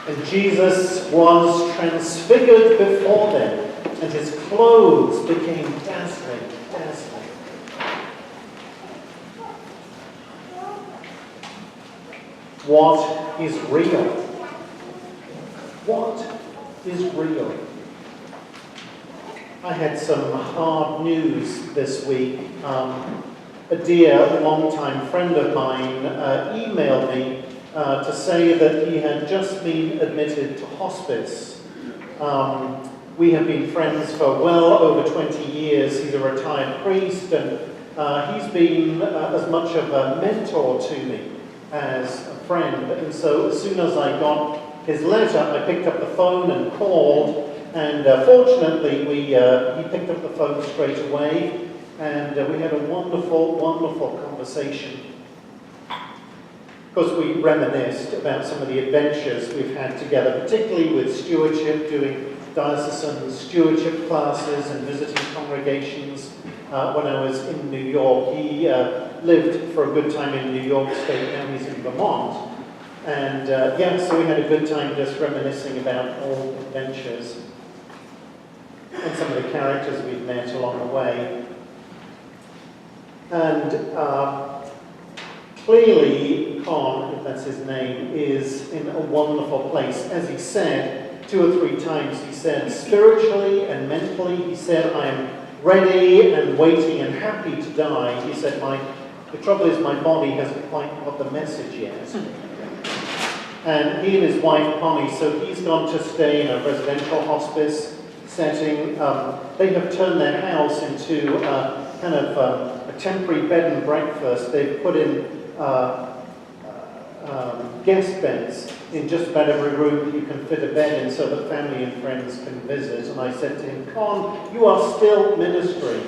And Jesus was transfigured before them, and his clothes became dazzling, dazzling. What is real? What is real? I had some hard news this week. A dear, long-time friend of mine emailed me to say that he had just been admitted to hospice. We have been friends for well over 20 years. He's a retired priest, and he's been as much of a mentor to me as a friend. And so as soon as I got his letter, I picked up the phone and called. And fortunately, he picked up the phone straight away, and we had a wonderful, wonderful conversation. Of course, we reminisced about some of the adventures we've had together, particularly with stewardship, doing diocesan stewardship classes and visiting congregations. When I was in New York, he lived for a good time in New York State, now he's in Vermont. And so we had a good time just reminiscing about old adventures and some of the characters we've met along the way. And clearly, Con, if that's his name, is in a wonderful place. As he said 2 or 3 times, he said, spiritually and mentally, he said, I am ready and waiting and happy to die. He said, the trouble is my body hasn't quite got the message yet. And he and his wife, Connie, so he's gone to stay in a residential hospice setting. They have turned their house into kind of a temporary bed and breakfast. They've put in guest beds in just about every room you can fit a bed in so that family and friends can visit. And I said to him, Con, you are still ministering.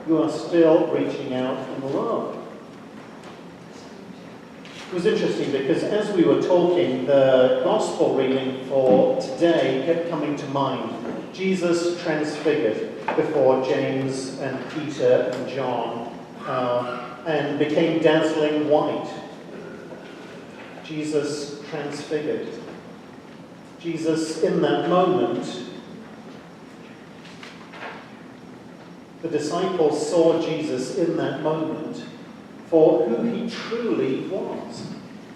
You are still reaching out in love. It was interesting because as we were talking, the gospel reading for today kept coming to mind. Jesus transfigured before James and Peter and John and became dazzling white. Jesus transfigured. Jesus, in that moment, the disciples saw Jesus in that moment for who he truly was.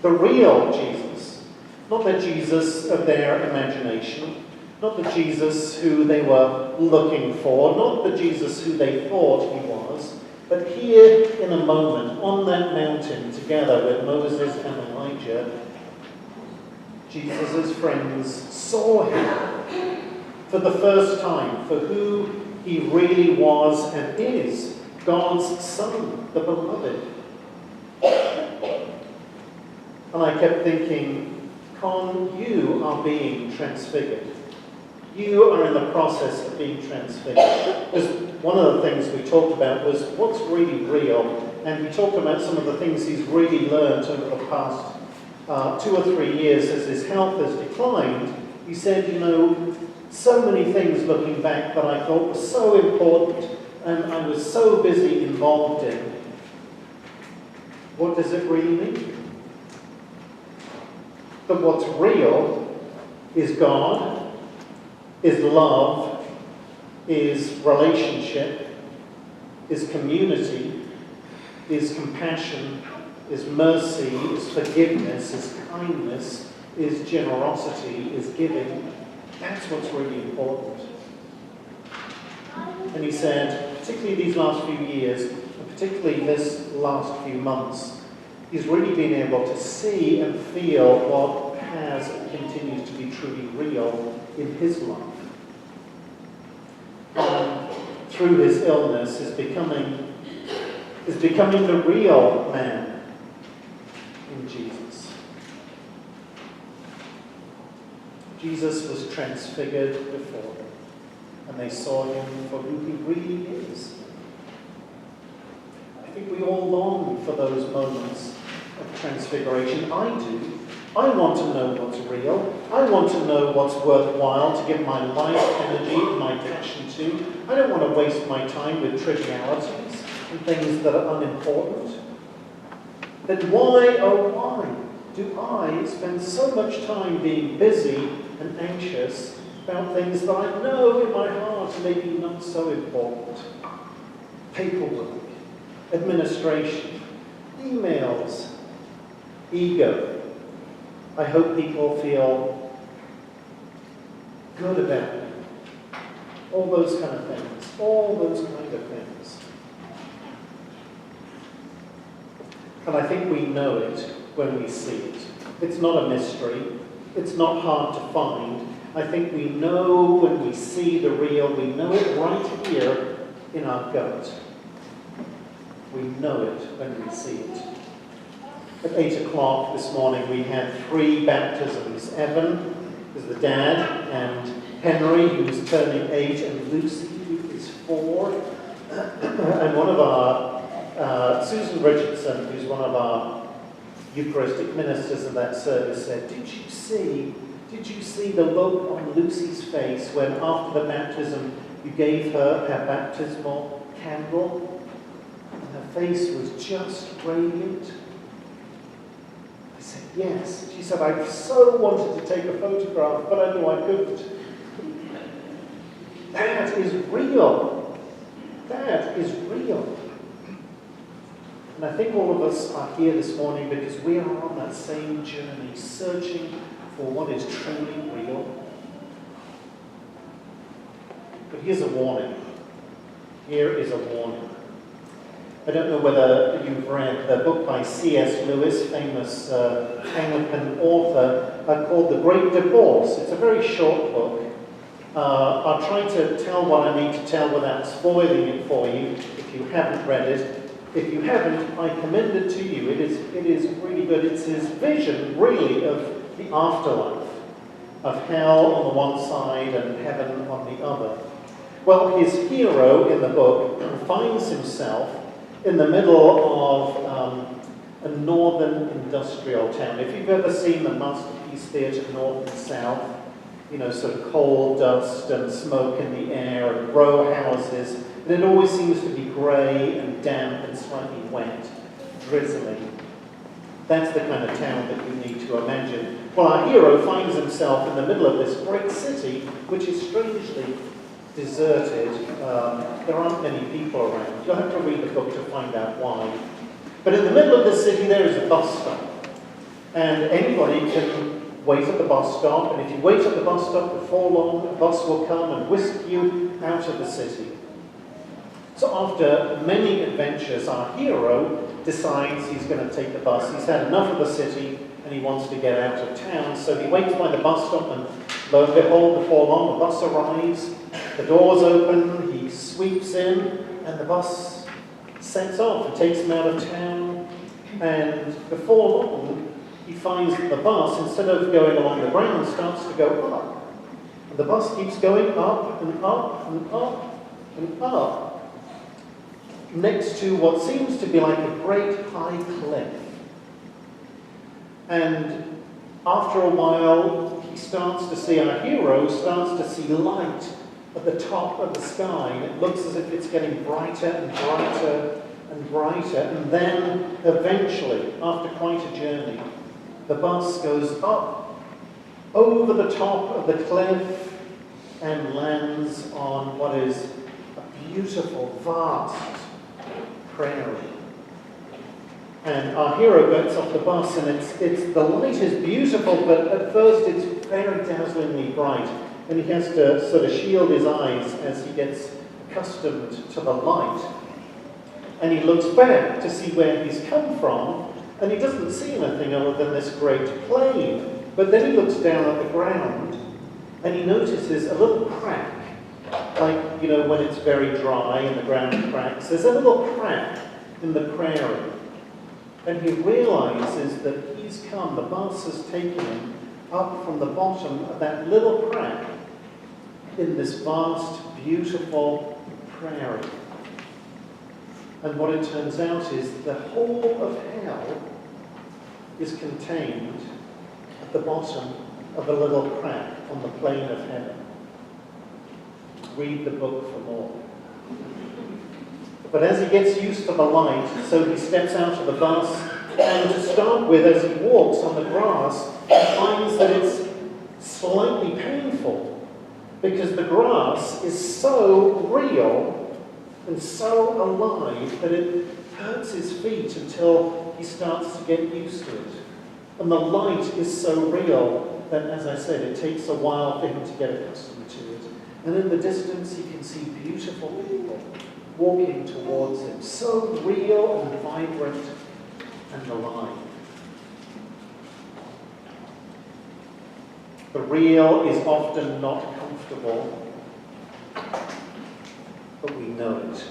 The real Jesus. Not the Jesus of their imagination. Not the Jesus who they were looking for. Not the Jesus who they thought he was. But here in a moment, on that mountain, together with Moses and Elijah, Jesus' friends saw him for the first time, for who he really was and is, God's Son, the beloved. And I kept thinking, Con, you are being transfigured. You are in the process of being transfigured. Because one of the things we talked about was what's really real. And we talked about some of the things he's really learned over the past 2 or 3 years as his health has declined. He said, so many things looking back that I thought were so important and I was so busy involved in. What does it really mean? But what's real is God, is love, is relationship, is community, is compassion, is mercy, is forgiveness, is kindness, is generosity, is giving. That's what's really important. And he said, particularly these last few years, and particularly this last few months, he's really been able to see and feel what has and continues to be truly real in his life. Through his illness is becoming the real man in Jesus. Jesus was transfigured before them, and they saw him for who he really is. I think we all long for those moments of transfiguration. I do. I want to know what's real. I want to know what's worthwhile to give my life, energy, and my passion to. I don't want to waste my time with trivialities and things that are unimportant. Then why, oh why, do I spend so much time being busy and anxious about things that I know in my heart are maybe not so important? Paperwork, administration, emails, ego. I hope people feel good about me. All those kind of things. All those kind of things. And I think we know it when we see it. It's not a mystery. It's not hard to find. I think we know when we see the real. We know it right here in our gut. We know it when we see it. At 8 o'clock this morning, we had 3 baptisms. Evan is the dad, and Henry, who's turning 8, and Lucy, who is 4. And one of our, Susan Richardson, who's one of our Eucharistic ministers in that service, said, Did you see the look on Lucy's face when after the baptism you gave her baptismal candle? And her face was just radiant. I said, yes. She said, I so wanted to take a photograph, but I knew I couldn't. That is real. That is real. And I think all of us are here this morning because we are on that same journey, searching for what is truly real. But here's a warning. Here is a warning. I don't know whether you've read the book by C.S. Lewis, famous Anglican author, called The Great Divorce. It's a very short book. I'll try to tell what I need to tell without spoiling it for you if you haven't read it. If you haven't, I commend it to you. It is really good. It's his vision, really, of the afterlife, of hell on the one side and heaven on the other. Well, his hero in the book finds himself in the middle of a northern industrial town. If you've ever seen the Masterpiece Theatre North and South, you know, sort of coal dust and smoke in the air and row houses, and it always seems to be grey and damp and slightly wet, drizzling. That's the kind of town that you need to imagine. Well, our hero finds himself in the middle of this great city, which is strangely deserted. There aren't many people around. You'll have to read the book to find out why. But in the middle of the city there is a bus stop. And anybody can wait at the bus stop, and if you wait at the bus stop before long, a bus will come and whisk you out of the city. So after many adventures, our hero decides he's going to take the bus. He's had enough of the city and he wants to get out of town. So he waits by the bus stop, and lo and behold, before long the bus arrives, the doors open, he sweeps in, and the bus sets off and takes him out of town. And before long, he finds that the bus, instead of going along the ground, starts to go up. And the bus keeps going up and up and up and up, next to what seems to be like a great high cliff. And after a while, he starts to see, our hero starts to see light at the top of the sky, and it looks as if it's getting brighter and brighter and brighter. And then, eventually, after quite a journey, the bus goes up over the top of the cliff and lands on what is a beautiful, vast prairie. And our hero gets off the bus, and the light is beautiful, but at first it's very dazzlingly bright, and he has to sort of shield his eyes as he gets accustomed to the light. And he looks back to see where he's come from, and he doesn't see anything other than this great plain. But then he looks down at the ground, and he notices a little crack, like, you know, when it's very dry and the ground cracks. There's a little crack in the prairie. And he realizes that he's come, the bus has taken him up from the bottom of that little crack in this vast, beautiful prairie. And what it turns out is the whole of hell is contained at the bottom of a little crack on the plain of heaven. Read the book for more. But as he gets used to the light, so he steps out of the bus And to start with, as he walks on the grass, he finds that it's slightly painful because the grass is so real and so alive that it hurts his feet until he starts to get used to it. And the light is so real that, as I said, it takes a while for him to get accustomed to it. And in the distance, he can see beautiful people walking towards him, so real and vibrant and alive. The real is often not comfortable, but we know it.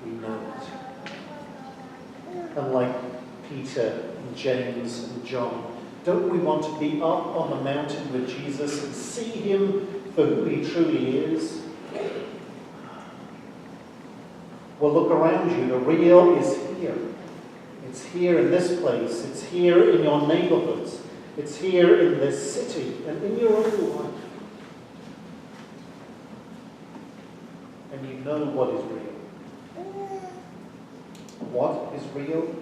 We know it. And like Peter and James and John, don't we want to be up on the mountain with Jesus and see him for who he truly is? Well, look around you. The real is here. It's here in this place. It's here in your neighborhoods. It's here in this city and in your own life. And you know what is real. What is real?